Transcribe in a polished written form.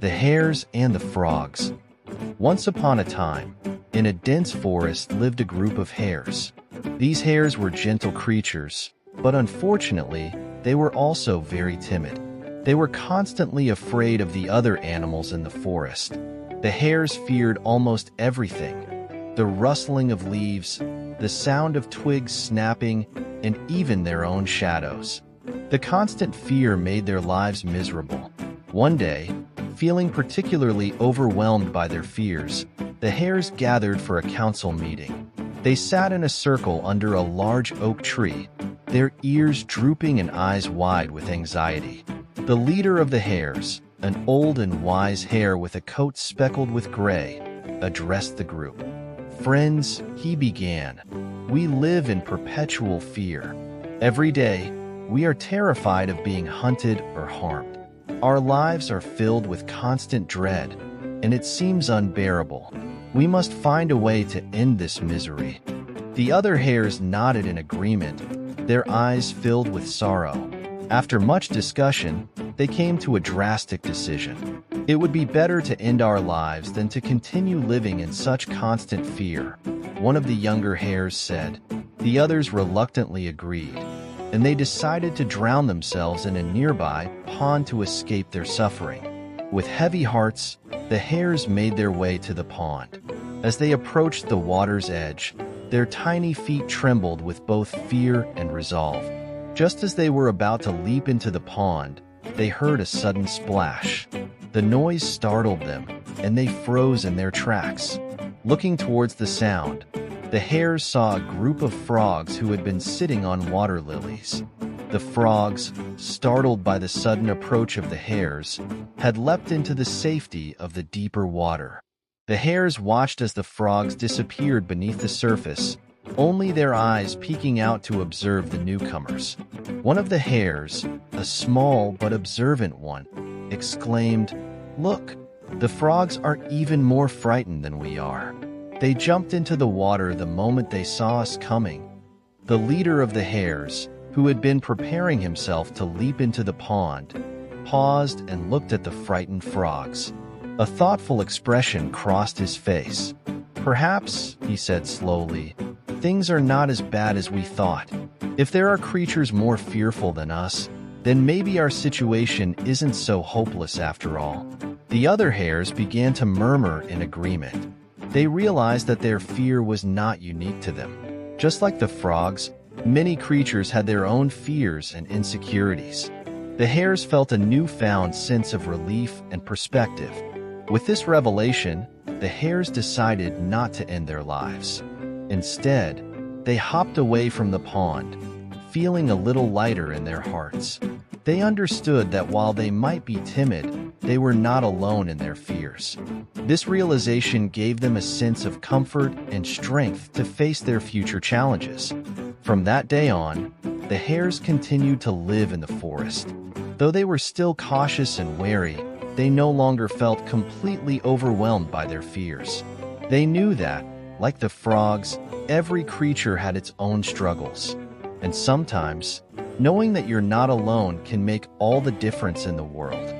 The Hares and the Frogs. Once upon a time, in a dense forest lived a group of hares. These hares were gentle creatures, but unfortunately, they were also very timid. They were constantly afraid of the other animals in the forest. The hares feared almost everything: the rustling of leaves, the sound of twigs snapping, and even their own shadows. The constant fear made their lives miserable. One day, feeling particularly overwhelmed by their fears, the hares gathered for a council meeting. They sat in a circle under a large oak tree, their ears drooping and eyes wide with anxiety. The leader of the hares, an old and wise hare with a coat speckled with gray, addressed the group. "Friends," he began, "we live in perpetual fear. Every day, we are terrified of being hunted or harmed. Our lives are filled with constant dread, and it seems unbearable. We must find a way to end this misery." The other hares nodded in agreement, their eyes filled with sorrow. After much discussion, they came to a drastic decision. It would be better to end our lives than to continue living in such constant fear, one of the younger hares said. The others reluctantly agreed, and they decided to drown themselves in a nearby pond to escape their suffering. With heavy hearts, the hares made their way to the pond. As they approached the water's edge, their tiny feet trembled with both fear and resolve. Just as they were about to leap into the pond, they heard a sudden splash. The noise startled them, and they froze in their tracks. Looking towards the sound, the hares saw a group of frogs who had been sitting on water lilies. The frogs, startled by the sudden approach of the hares, had leapt into the safety of the deeper water. The hares watched as the frogs disappeared beneath the surface, only their eyes peeking out to observe the newcomers. One of the hares, a small but observant one, exclaimed, "Look, the frogs are even more frightened than we are." They jumped into the water the moment they saw us coming. The leader of the hares, who had been preparing himself to leap into the pond, paused and looked at the frightened frogs. A thoughtful expression crossed his face. "Perhaps," he said slowly, "things are not as bad as we thought. If there are creatures more fearful than us, then maybe our situation isn't so hopeless after all." The other hares began to murmur in agreement. They realized that their fear was not unique to them. Just like the frogs, many creatures had their own fears and insecurities. The hares felt a newfound sense of relief and perspective. With this revelation, the hares decided not to end their lives. Instead, they hopped away from the pond, feeling a little lighter in their hearts. They understood that while they might be timid, they were not alone in their fears. This realization gave them a sense of comfort and strength to face their future challenges. From that day on, the hares continued to live in the forest. Though they were still cautious and wary, they no longer felt completely overwhelmed by their fears. They knew that, like the frogs, every creature had its own struggles. And sometimes, knowing that you're not alone can make all the difference in the world.